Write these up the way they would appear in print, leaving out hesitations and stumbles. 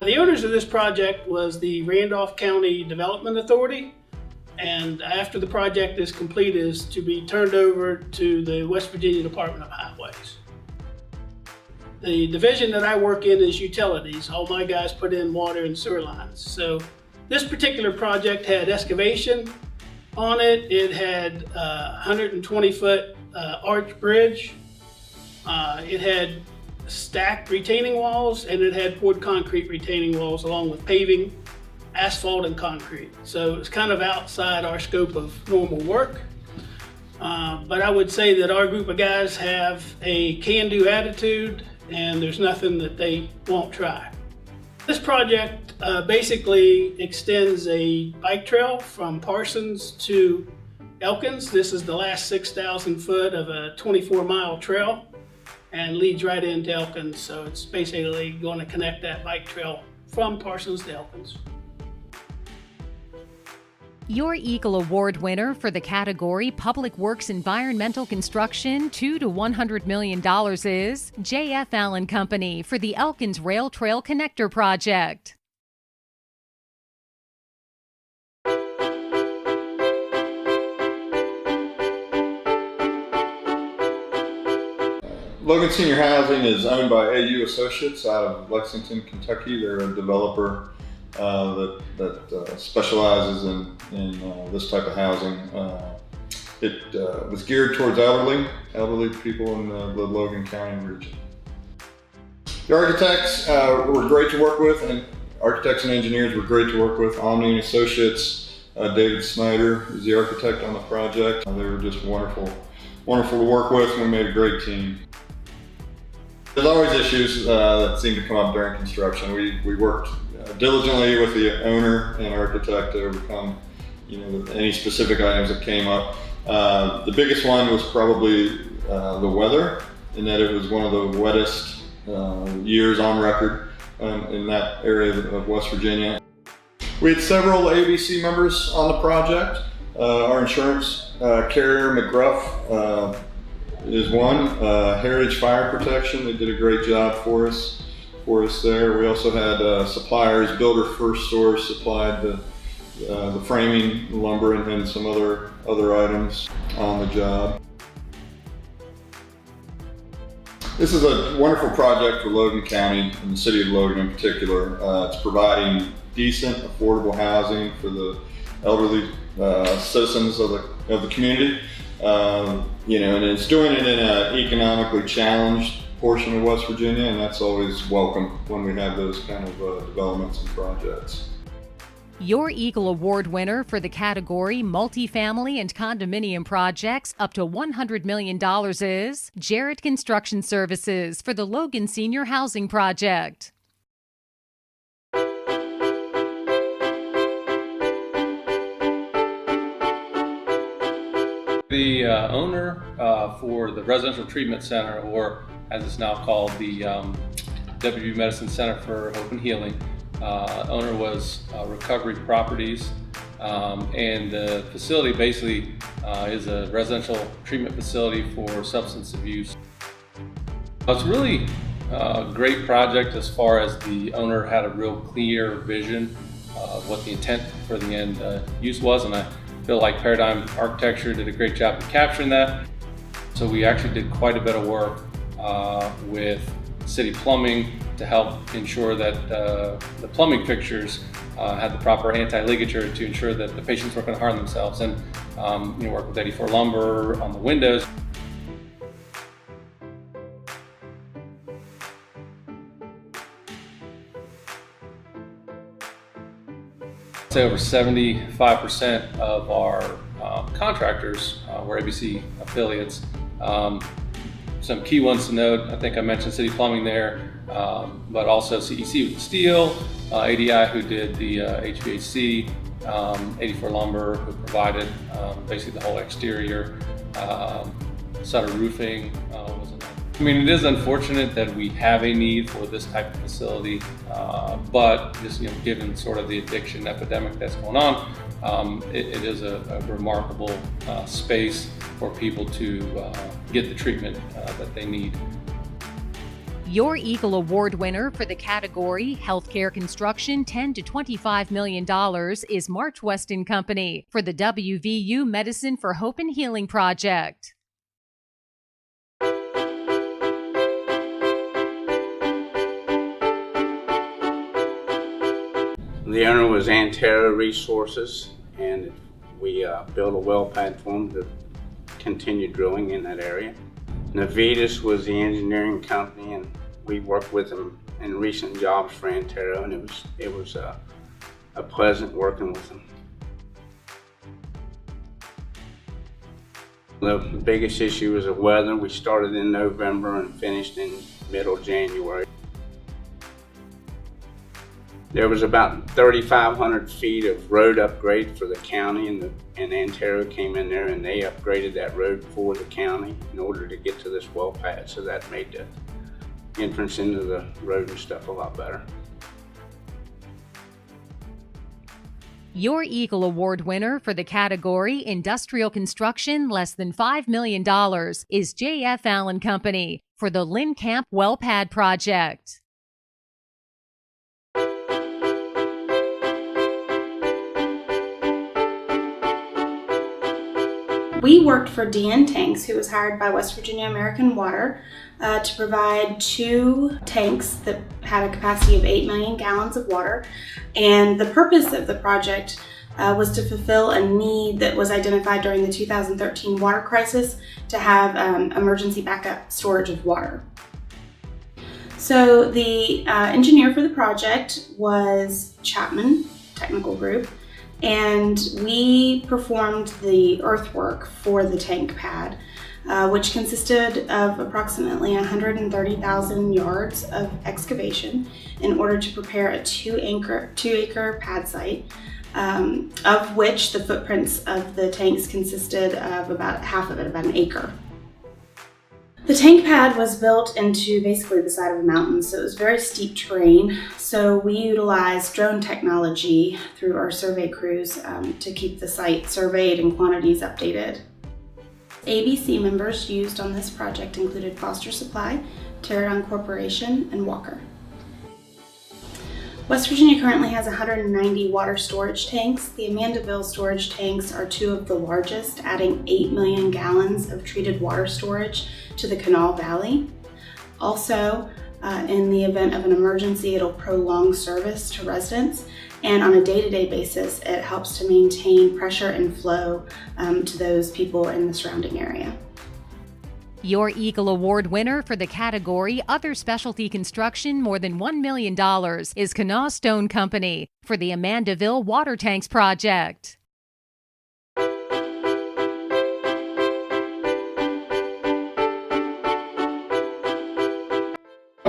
The owners of this project was the Randolph County Development Authority, and after the project is complete is to be turned over to the West Virginia Department of Highways. The division that I work in is utilities. All my guys put in water and sewer lines. So this particular project had excavation on it. It had a 120-foot arch bridge. It had stacked retaining walls, and it had poured concrete retaining walls along with paving, asphalt, and concrete. So it's kind of outside our scope of normal work. But I would say that our group of guys have a can-do attitude, and there's nothing that they won't try. This project basically extends a bike trail from Parsons to Elkins. This is the last 6,000 foot of a 24-mile trail and leads right into Elkins. So it's basically going to connect that bike trail from Parsons to Elkins. Your Eagle Award winner for the category Public Works Environmental Construction $2 to $100 million is J.F. Allen Company for the Elkins Rail Trail Connector Project. Logan Senior Housing is owned by AU Associates out of Lexington, Kentucky. They're a developer that specializes in this type of housing. It was geared towards elderly people in the Logan County region. The architects were great to work with, and architects and engineers were great to work with. Omni and Associates, David Snyder is the architect on the project. They were just wonderful to work with, and we made a great team. There's always issues that seem to come up during construction. We worked diligently with the owner and architect to overcome, any specific items that came up. The biggest one was probably the weather, in that it was one of the wettest years on record in that area of West Virginia. We had several ABC members on the project. Our insurance carrier, McGruff, is one. Heritage Fire Protection, they did a great job for us there. We also had suppliers. Builder First Source supplied the framing, lumber, and some other items on the job. This is a wonderful project for Logan County and the city of Logan in particular. It's providing decent, affordable housing for the elderly citizens of the community. And it's doing it in an economically challenged portion of West Virginia, and that's always welcome when we have those kind of developments and projects. Your Eagle Award winner for the category Multifamily and Condominium Projects up to $100 million is Jarrett Construction Services for the Logan Senior Housing Project. The owner for the Residential Treatment Center, or as it's now called, the WV Medicine Center for Hope and Healing, owner was Recovery Properties, and the facility basically is a residential treatment facility for substance abuse. It's really a great project as far as the owner had a real clear vision of what the intent for the end use was, and I feel like Paradigm Architecture did a great job of capturing that. So we actually did quite a bit of work with city plumbing to help ensure that the plumbing fixtures had the proper anti-ligature to ensure that the patients weren't going to harm themselves, and work with 84 lumber on the windows. Say over 75% of our contractors were ABC affiliates. Some key ones to note, I think I mentioned City Plumbing there, but also CEC with the steel, ADI who did the HVAC, 84 Lumber who provided basically the whole exterior, Sutter Roofing was in there. I mean, it is unfortunate that we have a need for this type of facility, but just given sort of the addiction epidemic that's going on, it is a remarkable space for people to get the treatment that they need. Your Eagle Award winner for the category Healthcare Construction $10 to $25 million is March Weston Company for the WVU Medicine for Hope and Healing project. The owner was Antero Resources, and we built a well pad for them to continue drilling in that area. Navitas was the engineering company, and we worked with them in recent jobs for Antero, and it was a pleasant working with them. The biggest issue was the weather. We started in November and finished in middle January. There was about 3,500 feet of road upgrade for the county, and Antero came in there and they upgraded that road for the county in order to get to this well pad, so that made the entrance into the road and stuff a lot better. Your Eagle Award winner for the category Industrial Construction less than $5 million is J.F. Allen Company for the Lynn Camp Well Pad project. We worked for DN Tanks, who was hired by West Virginia American Water to provide 2 tanks that had a capacity of 8 million gallons of water. And the purpose of the project was to fulfill a need that was identified during the 2013 water crisis to have emergency backup storage of water. So the engineer for the project was Chapman Technical Group, and we performed the earthwork for the tank pad, which consisted of approximately 130,000 yards of excavation in order to prepare a 2-acre pad site, of which the footprints of the tanks consisted of about half of it, about an acre. The tank pad was built into basically the side of a mountain, so it was very steep terrain. So we utilized drone technology through our survey crews to keep the site surveyed and quantities updated. ABC members used on this project included Foster Supply, Pterodon Corporation, and Walker. West Virginia currently has 190 water storage tanks. The Amandaville storage tanks are 2 of the largest, adding 8 million gallons of treated water storage to the Kanawha Valley. Also, in the event of an emergency, it'll prolong service to residents, and on a day-to-day basis, it helps to maintain pressure and flow to those people in the surrounding area. Your Eagle Award winner for the category Other Specialty Construction more than $1 million is Kanawha Stone Company for the Amandaville Water Tanks project.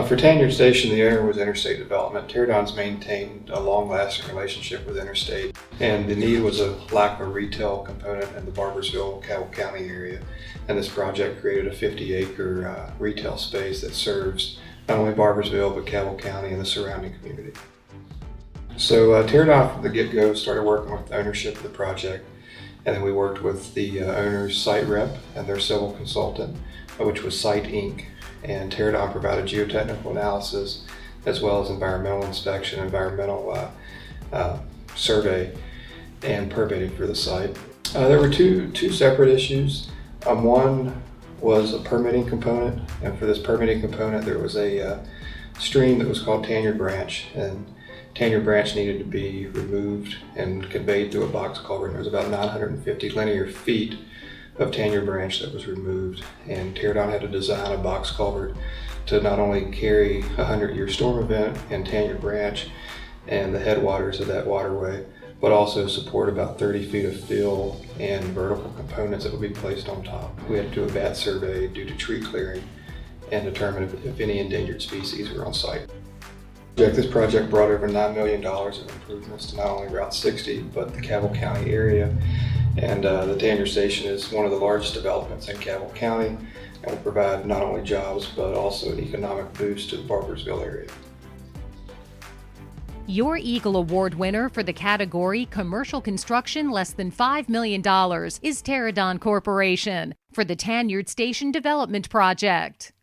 For Tanyard Station, the owner was Interstate Development. Pterodon's maintained a long-lasting relationship with Interstate, and the need was a lack of a retail component in the Barbersville, Cabell County area. And this project created a 50-acre retail space that serves not only Barbersville, but Cabell County and the surrounding community. So Pterodon from the get-go started working with the ownership of the project, and then we worked with the owner's site rep and their civil consultant, which was Site Inc. And Pterodon provided geotechnical analysis as well as environmental inspection, environmental survey, and permitting for the site. There were two separate issues. One was a permitting component, and for this permitting component there was a stream that was called Tanyard Branch, and Tanyard Branch needed to be removed and conveyed through a box culvert. There was about 950 linear feet of Tanyard Branch that was removed, and Pterodon had to design a box culvert to not only carry a 100-year storm event in Tanyard Branch and the headwaters of that waterway, but also support about 30 feet of fill and vertical components that would be placed on top. We had to do a bat survey due to tree clearing and determine if any endangered species were on site. This project brought over $9 million of improvements to not only Route 60, but the Cabell County area. And the Tanyard Station is one of the largest developments in Cabell County and will provide not only jobs, but also an economic boost to the Barbersville area. Your Eagle Award winner for the category Commercial Construction less than $5 million is Pterodon Corporation for the Tanyard Station Development Project.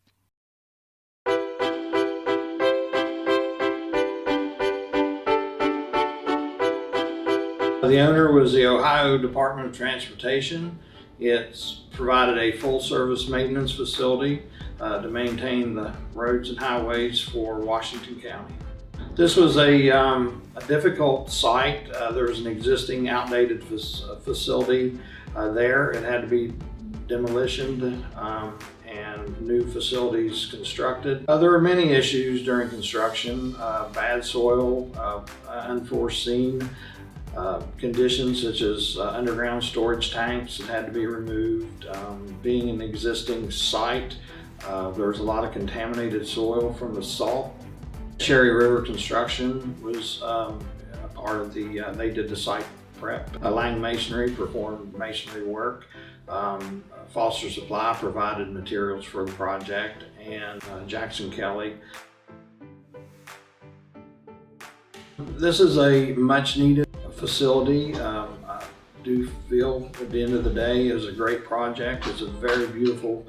The owner was the Ohio Department of Transportation. It's provided a full-service maintenance facility to maintain the roads and highways for Washington County. This was a difficult site. There was an existing outdated facility there. It had to be demolished and new facilities constructed. There were many issues during construction, bad soil, unforeseen conditions such as underground storage tanks that had to be removed. Being an existing site, there was a lot of contaminated soil from the salt. Cherry River Construction was part of they did the site prep. Lang Masonry performed masonry work. Foster Supply provided materials for the project, and Jackson Kelly. This is a much needed facility. I do feel at the end of the day it was a great project. It's a very beautiful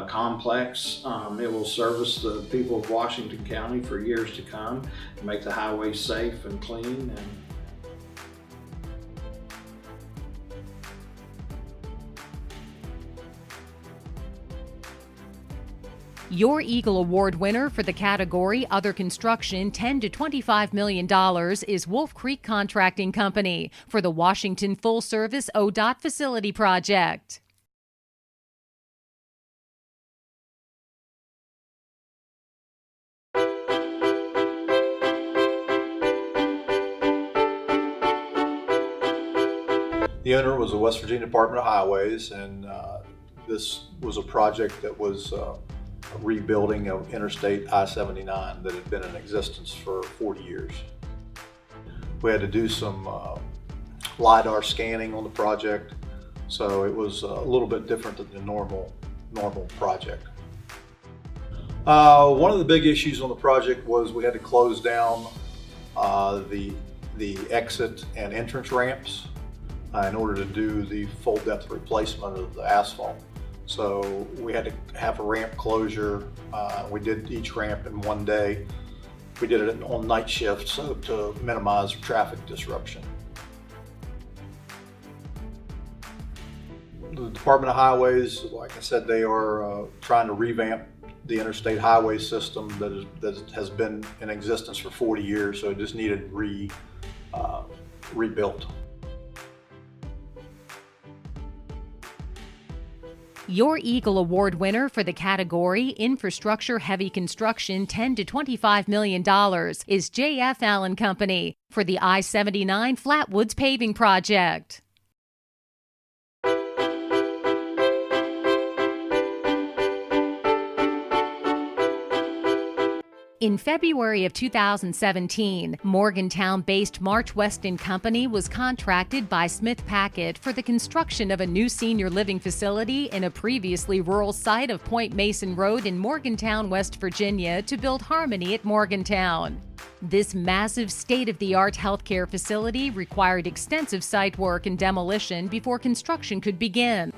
complex. It will service the people of Washington County for years to come, make the highway safe and clean. Your Eagle Award winner for the category Other Construction, $10 to $25 million, is Wolf Creek Contracting Company for the Washington Full Service ODOT Facility Project. The owner was the West Virginia Department of Highways, and this was a project that was rebuilding of Interstate I-79 that had been in existence for 40 years. We had to do some LiDAR scanning on the project, so it was a little bit different than the normal project. One of the big issues on the project was we had to close down the exit and entrance ramps in order to do the full depth replacement of the asphalt. So we had to have a ramp closure. We did each ramp in one day. We did it on night shift, so to minimize traffic disruption. The Department of Highways, like I said, they are trying to revamp the interstate highway system that has been in existence for 40 years, so it just needed rebuilt. Your Eagle Award winner for the category Infrastructure Heavy Construction, $10 to $25 million, is J.F. Allen Company for the I-79 Flatwoods Paving Project. In February of 2017, Morgantown-based March Weston Company was contracted by Smith Packett for the construction of a new senior living facility in a previously rural site of Point Mason Road in Morgantown, West Virginia, to build Harmony at Morgantown. This massive state-of-the-art healthcare facility required extensive site work and demolition before construction could begin.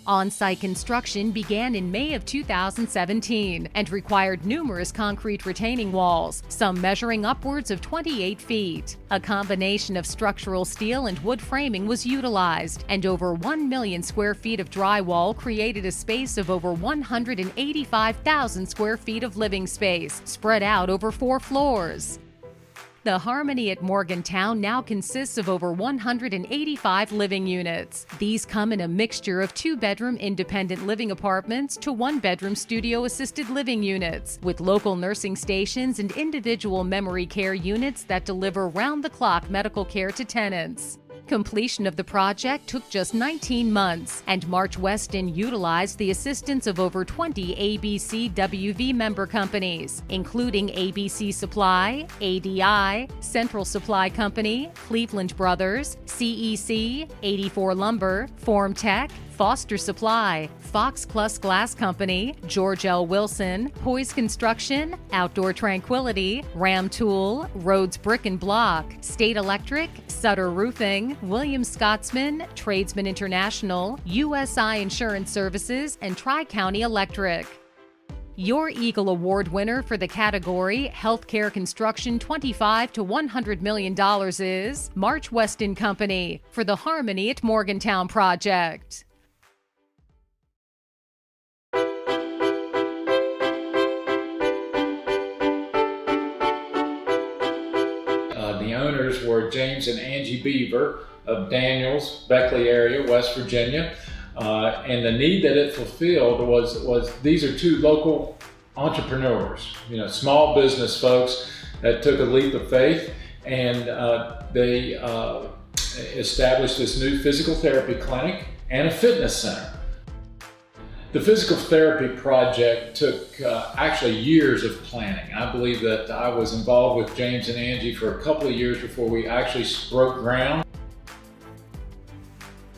On-site construction began in May of 2017 and required numerous concrete retaining walls, some measuring upwards of 28 feet. A combination of structural steel and wood framing was utilized, and over 1 million square feet of drywall created a space of over 185,000 square feet of living space, spread out over 4 floors. The Harmony at Morgantown now consists of over 185 living units. These come in a mixture of 2-bedroom independent living apartments to 1-bedroom studio assisted living units, with local nursing stations and individual memory care units that deliver round-the-clock medical care to tenants. Completion of the project took just 19 months, and March Weston utilized the assistance of over 20 ABC WV member companies, including ABC Supply, ADI, Central Supply Company, Cleveland Brothers, CEC, 84 Lumber, Form Tech, Foster Supply, Fox Plus Glass Company, George L. Wilson, Poise Construction, Outdoor Tranquility, Ram Tool, Rhodes Brick and Block, State Electric, Sutter Roofing, Williams Scotsman, Tradesman International, USI Insurance Services, and Tri-County Electric. Your Eagle Award winner for the category Healthcare Construction $25 to $100 million is March Weston Company for the Harmony at Morgantown project. The owners were James and Angie Beaver of Daniels, Beckley area, West Virginia. And the need that it fulfilled was these are two local entrepreneurs, small business folks that took a leap of faith, and they established this new physical therapy clinic and a fitness center. The physical therapy project took actually years of planning. I believe that I was involved with James and Angie for a couple of years before we actually broke ground.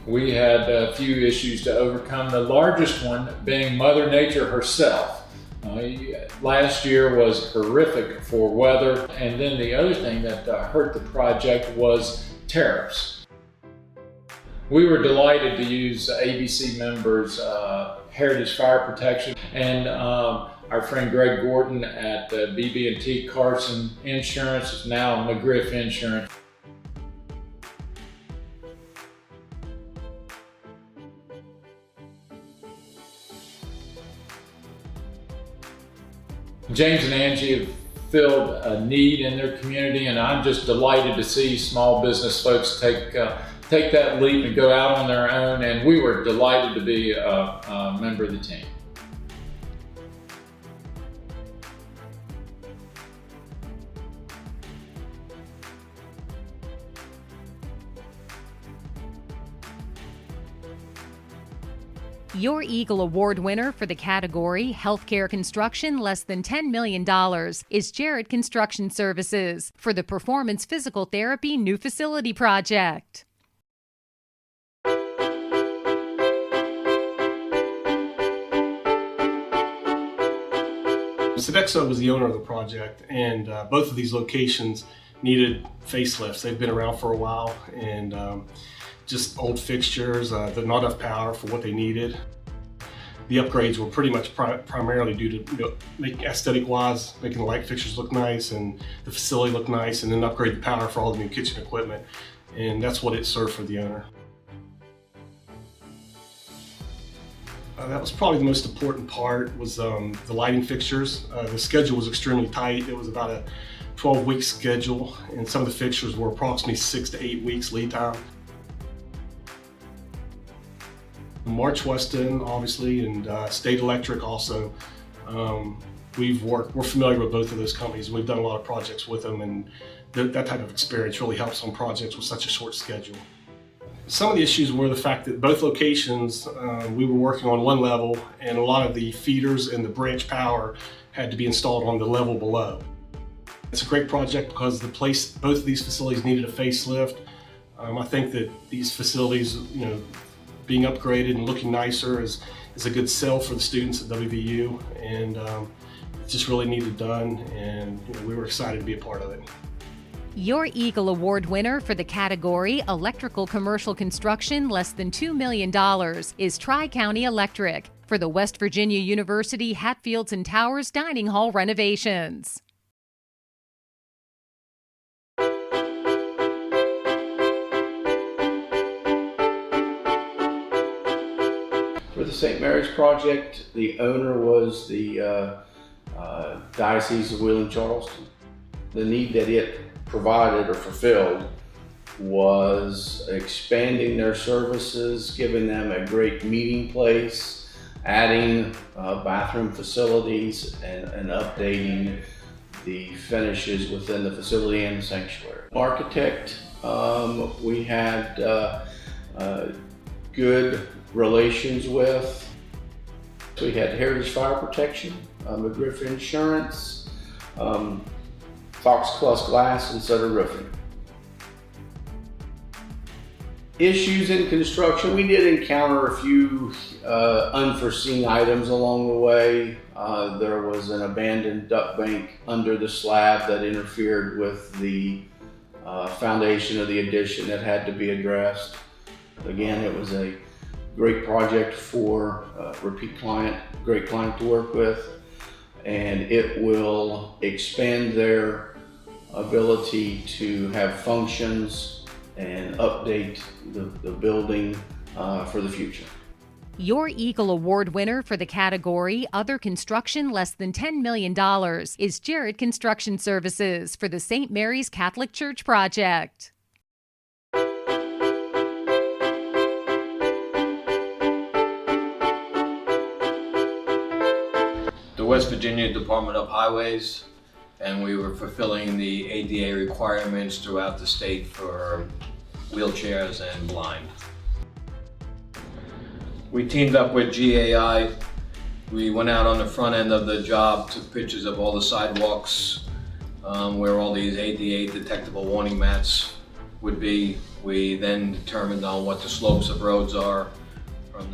We had a few issues to overcome, the largest one being Mother Nature herself. Last year was horrific for weather, and then the other thing that hurt the project was tariffs. We were delighted to use ABC members, Heritage Fire Protection, and our friend Greg Gordon at BB&T Carson Insurance, now McGriff Insurance. James and Angie have filled a need in their community, and I'm just delighted to see small business folks take that leap and go out on their own, and we were delighted to be a member of the team. Your Eagle Award winner for the category Healthcare Construction less than $10 million is Jarrett Construction Services for the Performance Physical Therapy New Facility Project. Sodexo was the owner of the project, and both of these locations needed facelifts. They've been around for a while, and just old fixtures, they're not enough power for what they needed. The upgrades were pretty much primarily due to making aesthetic-wise, making the light fixtures look nice and the facility look nice, and then upgrade the power for all the new kitchen equipment. And that's what it served for the owner. That was probably the most important part, was the lighting fixtures. The schedule was extremely tight. It was about a 12-week schedule, and some of the fixtures were approximately 6 to 8 weeks lead time. March Weston, obviously, and State Electric also. We're familiar with both of those companies. We've done a lot of projects with them, and that type of experience really helps on projects with such a short schedule. Some of the issues were the fact that both locations, we were working on one level, and a lot of the feeders and the branch power had to be installed on the level below. It's a great project because both of these facilities needed a facelift. I think that these facilities, being upgraded and looking nicer is a good sell for the students at WVU, and it just really needed done, and we were excited to be a part of it. Your Eagle Award winner for the category Electrical Commercial Construction less than $2 million is Tri-County Electric for the West Virginia University Hatfields and Towers Dining Hall renovations. For the St. Mary's project, the owner was the Diocese of Wheeling-Charleston. The need that it provided or fulfilled was expanding their services, giving them a great meeting place, adding bathroom facilities, and updating the finishes within the facility and the sanctuary. Architect, we had good relations with. So we had Heritage Fire Protection, McGriff Insurance, Fox Plus Glass, and Sutter Roofing. Issues in construction, we did encounter a few unforeseen items along the way. There was an abandoned duct bank under the slab that interfered with the foundation of the addition that had to be addressed. Again, it was a great project for repeat client, great client to work with. and it will expand their ability to have functions and update the building for the future. Your Eagle Award winner for the category Other Construction Less Than $10 Million is Jarrett Construction Services for the St. Mary's Catholic Church project. The West Virginia Department of Highways, and we were fulfilling the ADA requirements throughout the state for wheelchairs and blind. We teamed up with GAI. We went out on the front end of the job, took pictures of all the sidewalks where all these ADA detectable warning mats would be. We then determined on what the slopes of roads are.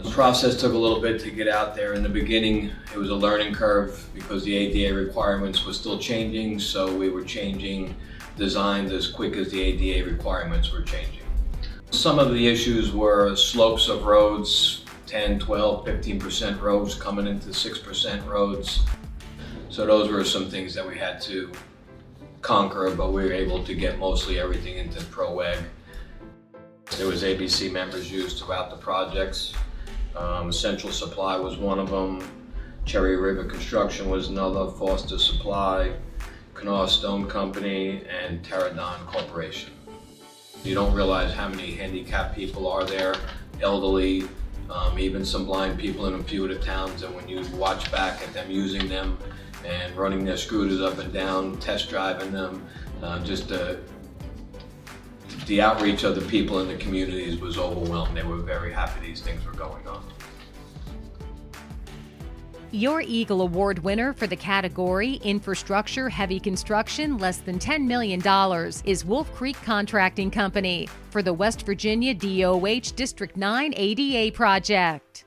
The process took a little bit to get out there. In the beginning, it was a learning curve because the ADA requirements were still changing, so we were changing designs as quick as the ADA requirements were changing. Some of the issues were slopes of roads, 10, 12, 15% roads coming into 6% roads. So those were some things that we had to conquer, but we were able to get mostly everything into ProWeg. There was ABC members used throughout the projects. Central Supply was one of them. Cherry River Construction was another, Foster Supply, Kanawha Stone Company, and Terradon Corporation. You don't realize how many handicapped people are there, elderly, even some blind people in a few of the towns, and when you watch back at them using them and running their scooters up and down, test driving them, just the outreach of the people in the communities was overwhelmed. They were very happy these things were going on. Your Eagle Award winner for the category Infrastructure Heavy Construction Less Than $10 Million is Wolf Creek Contracting Company for the West Virginia DOH District 9 ADA project.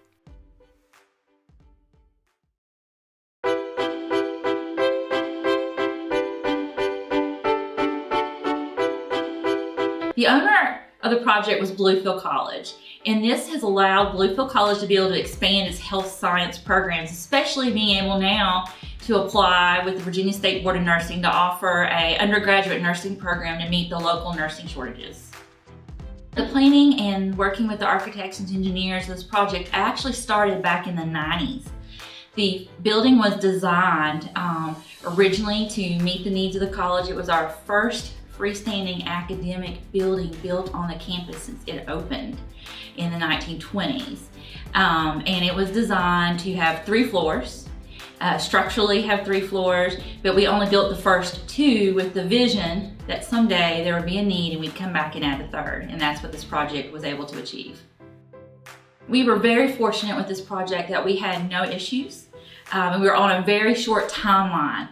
The owner of the project was Bluefield College, and this has allowed Bluefield College to be able to expand its health science programs, especially being able now to apply with the Virginia State Board of Nursing to offer an undergraduate nursing program to meet the local nursing shortages. The planning and working with the architects and engineers of this project actually started back in the 90s. The building was designed originally to meet the needs of the college. It was our first freestanding academic building built on the campus since it opened in the 1920s. And it was designed to have 3 floors, structurally have 3 floors, but we only built the first 2 with the vision that someday there would be a need and we'd come back and add a 3rd, and that's what this project was able to achieve. We were very fortunate with this project that we had no issues. And we were on a very short timeline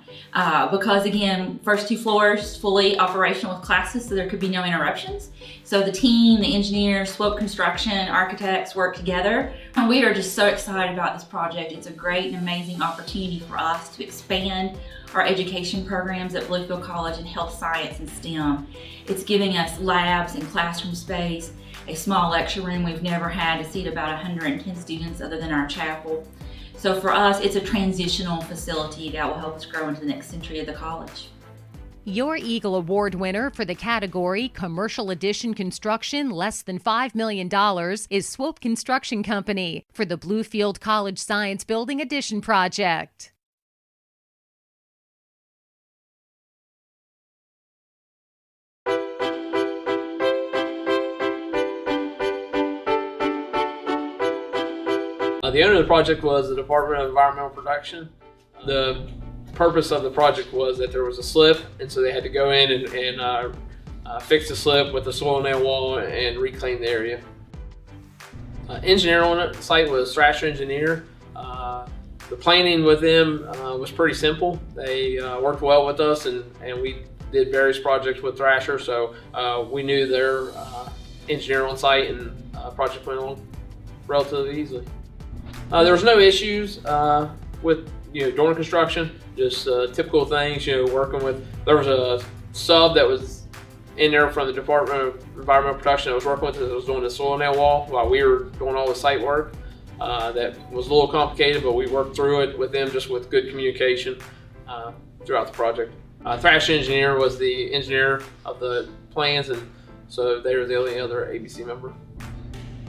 because, again, first 2 floors fully operational with classes, so there could be no interruptions. So the team, the engineers, Swope Construction, architects worked together. And we are just so excited about this project. It's a great and amazing opportunity for us to expand our education programs at Bluefield College in health science and STEM. It's giving us labs and classroom space, a small lecture room we've never had to seat about 110 students other than our chapel. So for us, it's a transitional facility that will help us grow into the next century of the college. Your Eagle Award winner for the category Commercial Edition Construction Less Than $5 Million is Swope Construction Company for the Bluefield College Science Building Addition project. The owner of the project was the Department of Environmental Protection. The purpose of the project was that there was a slip, and so they had to go in and fix the slip with the soil nail wall and reclaim the area. Engineer on the site was Thrasher Engineer. The planning with them was pretty simple. They worked well with us, and we did various projects with Thrasher, so we knew their engineer on site, and project went on relatively easily. There was no issues with during construction, just typical things. Working with, there was a sub that was in there from the Department of Environmental Protection that was working with us, that was doing the soil nail wall while we were doing all the site work. that was a little complicated, but we worked through it with them just with good communication throughout the project. Thrash Engineer was the engineer of the plans, and so they were the only other ABC member.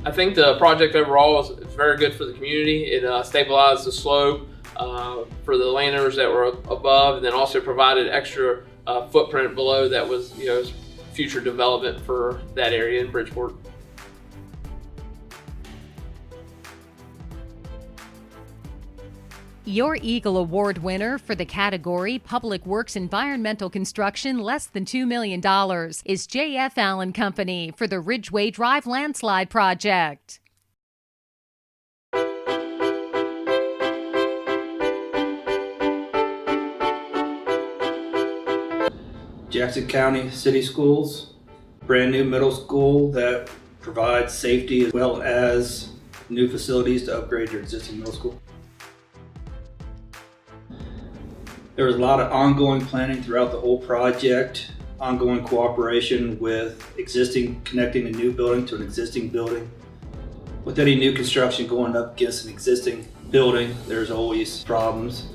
I think the project overall is very good for the community. It stabilized the slope for the landowners that were above, and then also provided extra footprint below that was, future development for that area in Bridgeport. Your Eagle Award winner for the category Public Works Environmental Construction less than $2 million is J.F. Allen Company for the Ridgeway Drive Landslide Project. Jackson County City Schools, brand new middle school that provides safety as well as new facilities to upgrade your existing middle school. There was a lot of ongoing planning throughout the whole project, ongoing cooperation with connecting a new building to an existing building. With any new construction going up against an existing building, there's always problems.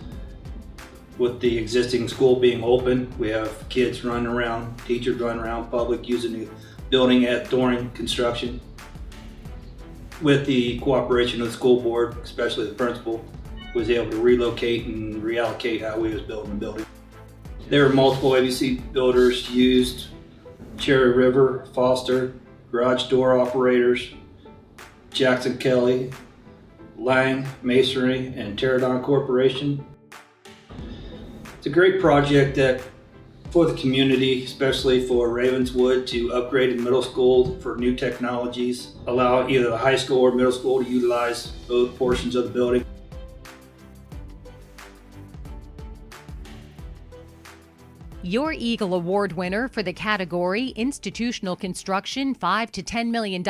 With the existing school being open, we have kids running around, teachers running around, public using the building during construction. With the cooperation of the school board, especially the principal, was able to relocate and reallocate how we was building the building. There were multiple ABC builders used: Cherry River, Foster, garage door operators, Jackson Kelly, Lang, Masonry, and Pterodon Corporation. It's a great project that for the community, especially for Ravenswood, to upgrade the middle school for new technologies, allow either the high school or middle school to utilize both portions of the building. Your Eagle Award winner for the category Institutional Construction $5 to $10 million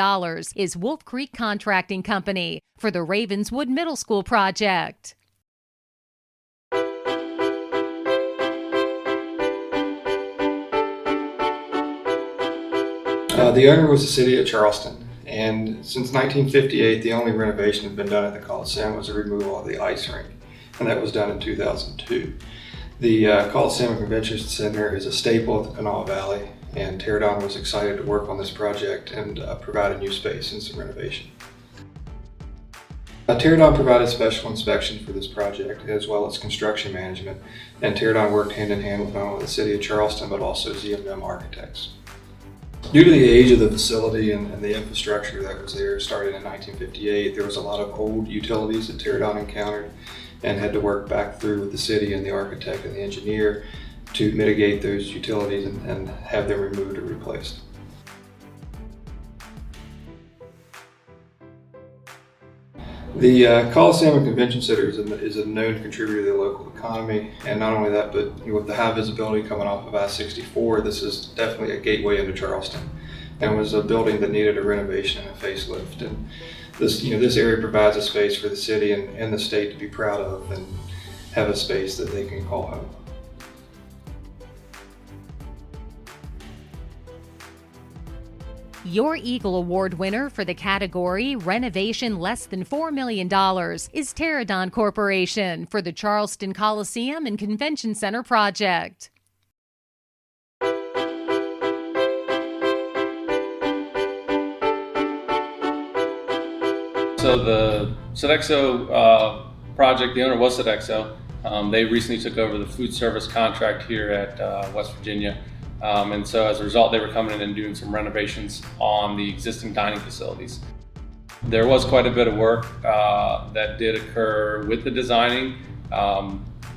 is Wolf Creek Contracting Company for the Ravenswood Middle School project. The owner was the city of Charleston, and since 1958, the only renovation that had been done at the Coliseum was the removal of the ice rink, and that was done in 2002. The Coliseum Convention Center is a staple of the Kanawha Valley, and Pterodon was excited to work on this project and provide a new space and some renovation. Pterodon provided special inspection for this project as well as construction management, and Pterodon worked hand in hand with not only the city of Charleston but also ZMM Architects. Due to the age of the facility and the infrastructure that was there, starting in 1958, there was a lot of old utilities that Pterodon encountered and had to work back through with the city and the architect and the engineer to mitigate those utilities and have them removed or replaced. The Coliseum and Convention Center is a known contributor to the local economy, and not only that, but with the high visibility coming off of I-64, this is definitely a gateway into Charleston, and was a building that needed a renovation and a facelift. And this area provides a space for the city and the state to be proud of and have a space that they can call home. Your Eagle Award winner for the category Renovation Less Than $4 million is Pterodon Corporation for the Charleston Coliseum and Convention Center project. So the Sodexo project, the owner was Sodexo. They recently took over the food service contract here at West Virginia. And so as a result, they were coming in and doing some renovations on the existing dining facilities. There was quite a bit of work that did occur with the designing.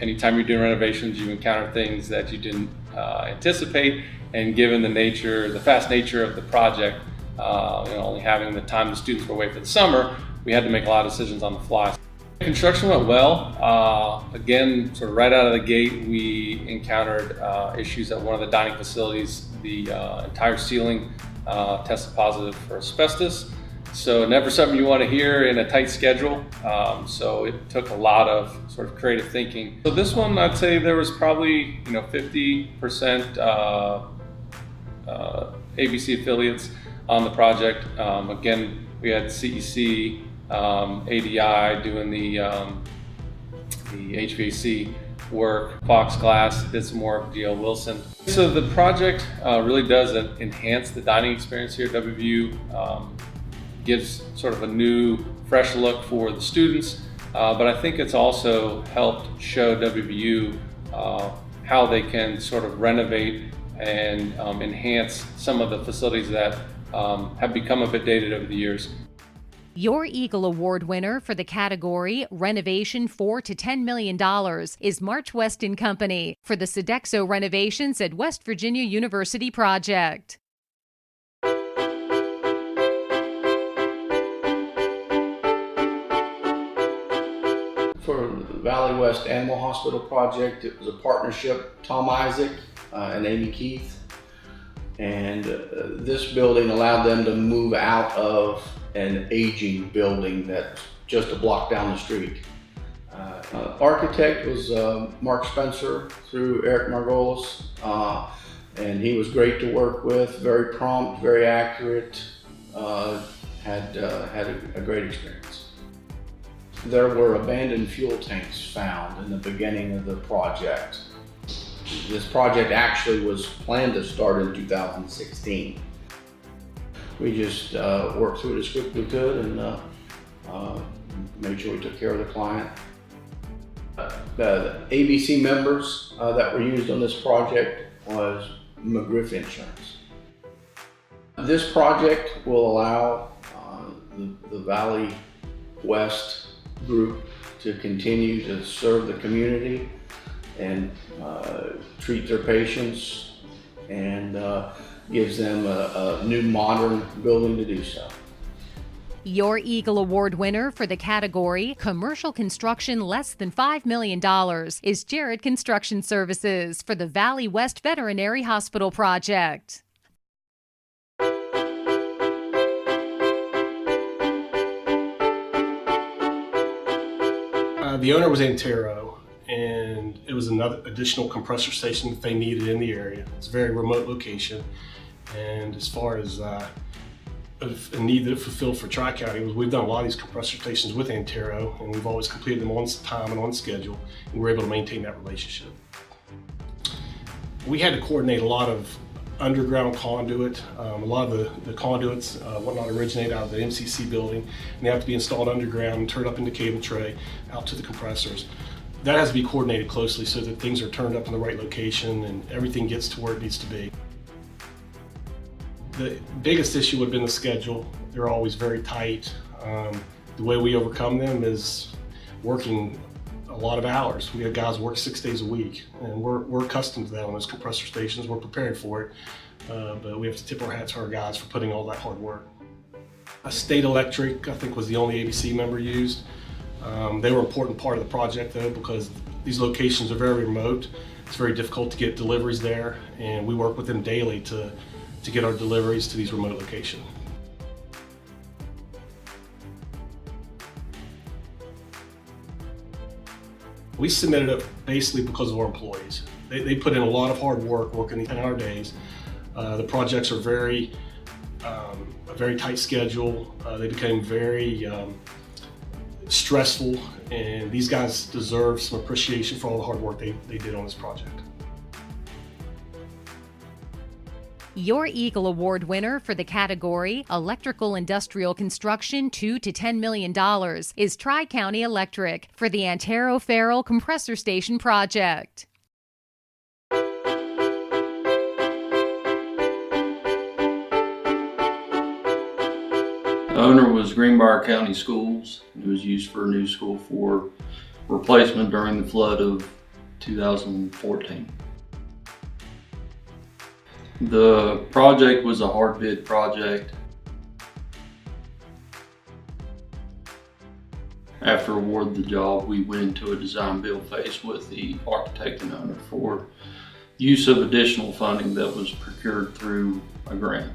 Anytime you're doing renovations, you encounter things that you didn't anticipate. And given the fast nature of the project, only having the time the students were away for the summer, we had to make a lot of decisions on the fly. Construction went well. Again, sort of right out of the gate, we encountered issues at one of the dining facilities. The entire ceiling tested positive for asbestos. So never something you want to hear in a tight schedule. So it took a lot of sort of creative thinking. So this one, I'd say there was probably 50% ABC affiliates on the project. Again, we had CEC, ADI doing the HVAC work. Fox Glass did some work, D.L. Wilson. So the project really does enhance the dining experience here at WVU. Gives sort of a new, fresh look for the students, but I think it's also helped show WVU how they can sort of renovate and enhance some of the facilities that have become a bit dated over the years. Your Eagle Award winner for the category Renovation $4 to $10 million is March West & Company for the Sodexo renovations at West Virginia University project. For the Valley West Animal Hospital project, it was a partnership, Tom Isaac and Amy Keith. And this building allowed them to move out of an aging building that's just a block down the street. Architect was Mark Spencer through Eric Margolis, and he was great to work with, very prompt, very accurate, had a great experience. There were abandoned fuel tanks found in the beginning of the project. This project actually was planned to start in 2016. We just worked through it as quickly as we could and made sure we took care of the client. The ABC members that were used on this project was McGriff Insurance. This project will allow the Valley West group to continue to serve the community and treat their patients, and gives them a new modern building to do so. Your Eagle Award winner for the category Commercial Construction Less Than $5 Million is Jared Construction Services for the Valley West Veterinary Hospital project. The owner was Antero, and it was another additional compressor station that they needed in the area. It's a very remote location, and as far as a need that it fulfilled for Tri-County, we've done a lot of these compressor stations with Antero, and we've always completed them on time and on schedule, and we're able to maintain that relationship. We had to coordinate a lot of underground conduit. A lot of the conduits whatnot originate out of the MCC building, and they have to be installed underground and turned up into cable tray out to the compressors. That has to be coordinated closely so that things are turned up in the right location and everything gets to where it needs to be. The biggest issue would have been the schedule. They're always very tight. The way we overcome them is working a lot of hours. We have guys work 6 days a week, and we're accustomed to that on those compressor stations. We're prepared for it, but we have to tip our hats to our guys for putting all that hard work. State Electric, I think, was the only ABC member used. They were an important part of the project, though, because these locations are very remote. It's very difficult to get deliveries there, and we work with them daily to get our deliveries to these remote locations. We submitted it basically because of our employees. They put in a lot of hard work working in our days. The projects are a very tight schedule. They became very stressful, and these guys deserve some appreciation for all the hard work they did on this project. Your Eagle Award winner for the category Electrical Industrial Construction $2 to $10 million is Tri-County Electric for the Antero Farrell Compressor Station project. The owner was Greenbrier County Schools. It was used for a new school for replacement during the flood of 2014. The project was a hard bid project. After award the job, we went into a design build phase with the architect and owner for use of additional funding that was procured through a grant.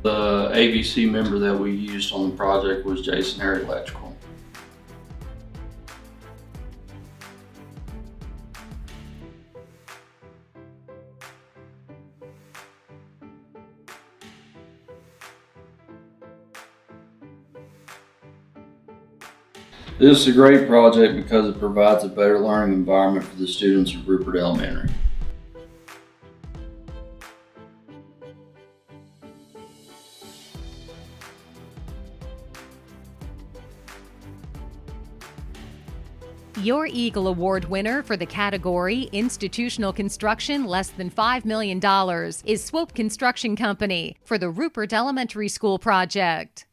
The ABC member that we used on the project was Jason Harry Electrical. This is a great project because it provides a better learning environment for the students of Rupert Elementary. Your Eagle Award winner for the category Institutional Construction Less than $5 million is Swope Construction Company for the Rupert Elementary School project.